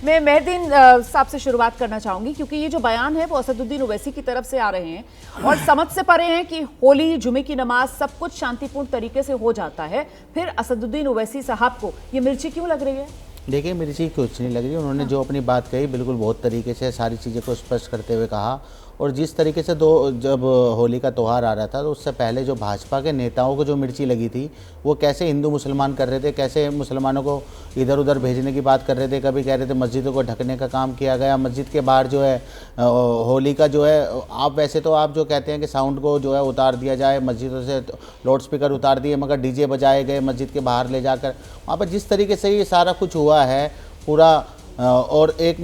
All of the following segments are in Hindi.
मैं मेहरदीन साहब से शुरुआत करना चाहूंगी, क्योंकि ये जो बयान है वो असदुद्दीन ओवैसी की तरफ से आ रहे हैं और समझ से परे हैं कि होली, जुमे की नमाज सब कुछ शांतिपूर्ण तरीके से हो जाता है, फिर असदुद्दीन ओवैसी साहब को ये मिर्ची क्यों लग रही है? देखिए, मिर्ची कुछ नहीं लग रही। उन्होंने जो अपनी बात कही बिल्कुल बहुत तरीके से सारी चीज़ें को स्पष्ट करते हुए कहा। और जिस तरीके से जब होली का त्यौहार आ रहा था तो उससे पहले जो भाजपा के नेताओं को जो मिर्ची लगी थी वो कैसे हिंदू मुसलमान कर रहे थे, कैसे मुसलमानों को इधर उधर भेजने की बात कर रहे थे। कभी कह रहे थे मस्जिदों को ढकने का काम किया गया, मस्जिद के बाहर जो है होली का जो है, आप वैसे तो आप जो कहते हैं कि साउंड को जो है उतार दिया जाए, मस्जिदों से लाउड स्पीकर उतार दिए, मगर डीजे बजाए गए मस्जिद के बाहर ले जाकर। वहाँ पर जिस तरीके से ये सारा कुछ हुआ है पूरा, और एक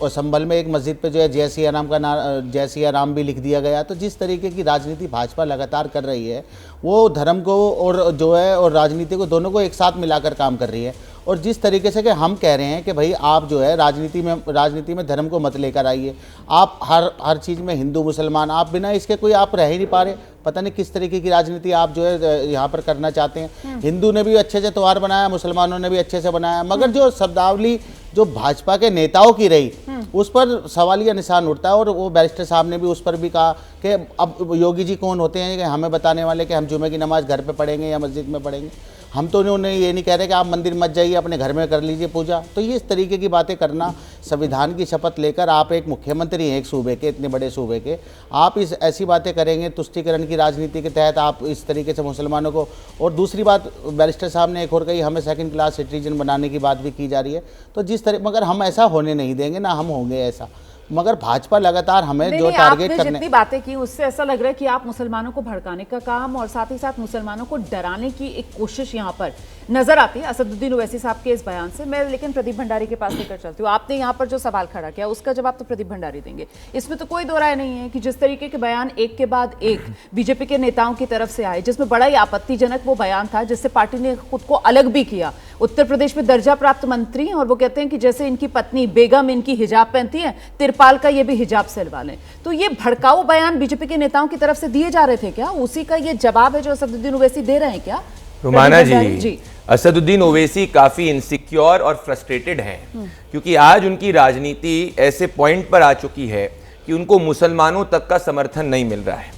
संभल में एक मस्जिद पे जो है जय सिया राम का जय सिया राम भी लिख दिया गया। तो जिस तरीके की राजनीति भाजपा लगातार कर रही है, वो धर्म को और जो है और राजनीति को दोनों को एक साथ मिलाकर काम कर रही है। और जिस तरीके से कि हम कह रहे हैं कि भाई आप जो है राजनीति में धर्म को मत लेकर आइए। आप हर चीज़ में हिंदू मुसलमान, आप बिना इसके कोई आप रह ही नहीं पा रहे। पता नहीं किस तरीके की राजनीति आप जो है यहाँ पर करना चाहते हैं। हिंदू ने भी अच्छे से त्यौहार बनाया, मुसलमानों ने भी अच्छे से बनाया, मगर जो शब्दावली जो भाजपा के नेताओं की रही उस पर सवालिया निशान उठता है। और वो बैरिस्टर साहब ने भी उस पर भी कहा कि अब योगी जी कौन होते हैं कि हमें बताने वाले कि हम जुमे की नमाज घर पे पढ़ेंगे या मस्जिद में पढ़ेंगे। हम तो उन्हें ये नहीं कह रहे कि आप मंदिर मत जाइए, अपने घर में कर लीजिए पूजा। तो ये इस तरीके की बातें करना, संविधान की शपथ लेकर आप एक मुख्यमंत्री हैं एक सूबे के, इतने बड़े सूबे के, आप इस ऐसी बातें करेंगे तुष्टीकरण की राजनीति के तहत आप इस तरीके से मुसलमानों को। और दूसरी बात बैरिस्टर साहब ने एक और कही, हमें सेकंड क्लास सिटीजन बनाने की बात भी की जा रही है। तो जिस तरह, मगर हम ऐसा होने नहीं देंगे, ना हम होंगे ऐसा। मगर भाजपा लगातार हमें जो टारगेट करने, जितनी बातें की उससे ऐसा लग रहा है कि आप मुसलमानों को भड़काने का काम और साथ ही साथ मुसलमानों को डराने की एक कोशिश यहाँ पर नजर आती है असदुद्दीन ओवैसी साहब के इस बयान से। मैं लेकिन प्रदीप भंडारी के पास लेकर चलती हूँ। आपने यहाँ पर जो सवाल खड़ा किया उसका जवाब तो प्रदीप भंडारी देंगे। इसमें तो कोई दो राय नहीं है कि जिस तरीके के बयान एक के बाद एक बीजेपी के नेताओं की तरफ से आए, जिसमें बड़ा ही आपत्तिजनक वो बयान था जिससे पार्टी ने खुद को अलग भी किया। उत्तर प्रदेश में दर्जा प्राप्त मंत्री, और वो कहते हैं कि जैसे इनकी पत्नी बेगम इनकी हिजाब पहनती है, तिरपाल का ये भी हिजाब सिलवा लें। तो ये भड़काऊ बयान बीजेपी के नेताओं की तरफ से दिए जा रहे थे क्या? उसी का ये जवाब है जो असदुद्दीन ओवैसी दे रहे हैं क्या? रुमाना जी, असदुद्दीन ओवैसी काफी इनसिक्योर और फ्रस्ट्रेटेड हैं, क्योंकि आज उनकी राजनीति ऐसे पॉइंट पर आ चुकी है कि उनको मुसलमानों तक का समर्थन नहीं मिल रहा है।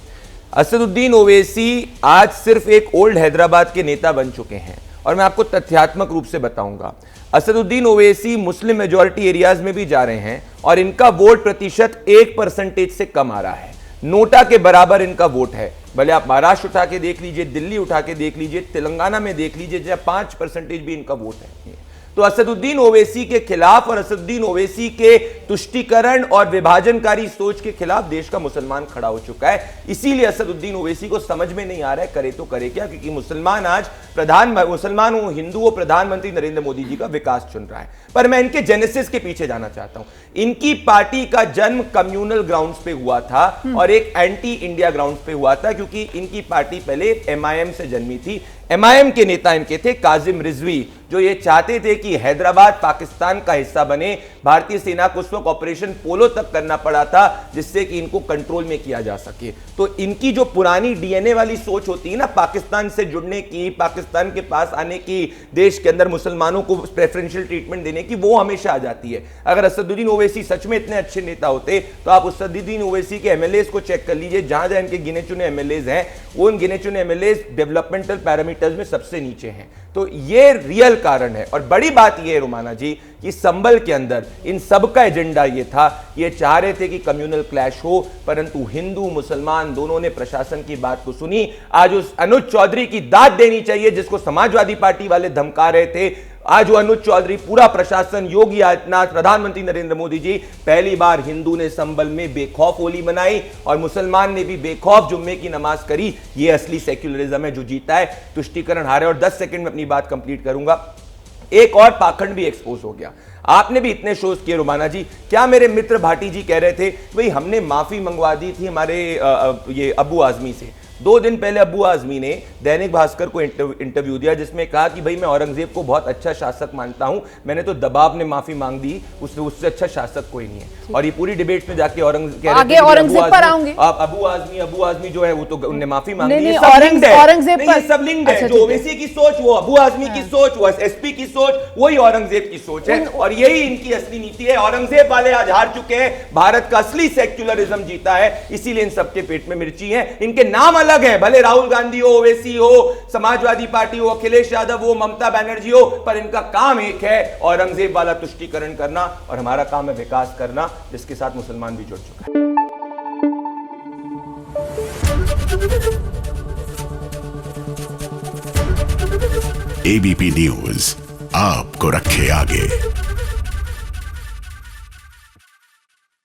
असदुद्दीन ओवैसी आज सिर्फ एक ओल्ड हैदराबाद के नेता बन चुके हैं, और मैं आपको तथ्यात्मक रूप से बताऊंगा। Asaduddin Owaisi Muslim majority areas में भी जा रहे हैं और इनका वोट प्रतिशत 1% से कम आ रहा है। नोटा के बराबर इनका वोट है। भले आप महाराष्ट्र उठा के देख लीजिए, दिल्ली उठा के देख लीजिए, तेलंगाना में देख लीजिए, जहां 5% भी इनका वोट है। तो असदुद्दीन ओवैसी के खिलाफ और असदुद्दीन ओवैसी के तुष्टीकरण और विभाजनकारी सोच के खिलाफ देश का मुसलमान खड़ा हो चुका है। इसीलिए असदुद्दीन ओवैसी को समझ में नहीं आ रहा है करे तो करे क्या, क्योंकि मुसलमान आज मुसलमान हिंदू वो प्रधानमंत्री नरेंद्र मोदी जी का विकास चुन रहा है। पर मैं इनके जेनेसिस के पीछे जाना चाहता हूं। इनकी पार्टी का जन्म कम्युनल ग्राउंड्स पे हुआ था और एक एंटी इंडिया ग्राउंड्स पे हुआ था, क्योंकि इनकी पार्टी पहले एमआईएम से जन्मी थी। एमआईएम के नेता इनके थे काजिम रिजवी, जो ये चाहते थे कि हैदराबाद पाकिस्तान का हिस्सा बने। भारतीय सेना को उस वक्त ऑपरेशन पोलो तक करना पड़ा था जिससे कि इनको कंट्रोल में किया जा सके। तो इनकी जो पुरानी डीएनए वाली सोच होती है ना, पाकिस्तान से जुड़ने की, पाकिस्तान के पास आने की, देश के अंदर मुसलमानों को प्रेफरेंशियल ट्रीटमेंट देने की, वो हमेशा आ जाती है। अगर असदुद्दीन ओवैसी सच में इतने अच्छे नेता होते तो आप असदुद्दीन ओवैसी के एमएलएज को चेक कर लीजिए। जहां जहां इनके गिने चुने एमएलएज हैं, वो इन गिने चुने एमएलएज डेवलपमेंटल पैरामीटर्स में सबसे नीचे हैं। तो ये रियल कारण है। और बड़ी बात ये है रुमाना जी कि संभल के अंदर इन सब का एजेंडा ये था, ये चाह रहे थे कि कम्युनल क्लैश हो, परंतु हिंदू मुसलमान दोनों ने प्रशासन की बात को सुनी। आज उस अनुज चौधरी की दाद देनी चाहिए जिसको समाजवादी पार्टी वाले धमका रहे थे। आज वो अनुज चौधरी, पूरा प्रशासन, योगी आदित्यनाथ, प्रधानमंत्री नरेंद्र मोदी जी, पहली बार हिंदू ने संभल में बेखौफ होली मनाई और मुसलमान ने भी बेखौफ जुम्मे की नमाज करी। ये असली सेक्युलरिज्म है जो जीता है, तुष्टीकरण हारे। और 10 सेकंड में अपनी बात कंप्लीट करूंगा। एक और पाखंड भी एक्सपोज हो गया। आपने भी इतने शोज किए रुमाना जी। क्या मेरे मित्र भाटी जी कह रहे थे भाई हमने माफी मंगवा दी थी हमारे ये अबू आजमी से। 2 दिन पहले अबू आजमी ने दैनिक भास्कर को इंटरव्यू दिया जिसमें कहा कि भाई मैं औरंगजेब को बहुत अच्छा शासक मानता हूं, मैंने तो दबाव ने माफी मांग दी, उससे अच्छा शासक कोई नहीं है। और ये पूरी डिबेट में जाके आगे औरंगजेब पर आऊंगे। अबू आजमी जो है वो तो उनने माफी मांग दी। नहीं, ये सब लिंक्ड है। औरंगजेब नहीं, पर ये सब लिंक्ड है। अच्छा, जो ओवैसी की सोच, वो अबू आजमी की सोच, वो एसपी की सोच, वही औरंगजेब की सोच है। और यही इनकी असली नीति है। औरंगजेब वाले आज हार चुके हैं, भारत का असली सेक्युलरिज्म जीता है, इसीलिए इन सबके पेट में मिर्ची है। इनके नाम अलग है, भले राहुल गांधी हो, ओवैसी हो, समाजवादी पार्टी हो, अखिलेश यादव हो, ममता बनर्जी हो, पर इनका काम एक है, औरंगजेब वाला तुष्टीकरण करना, और हमारा काम है विकास करना, जिसके साथ मुसलमान भी जुड़ चुका है। एबीपी न्यूज आपको रखे आगे।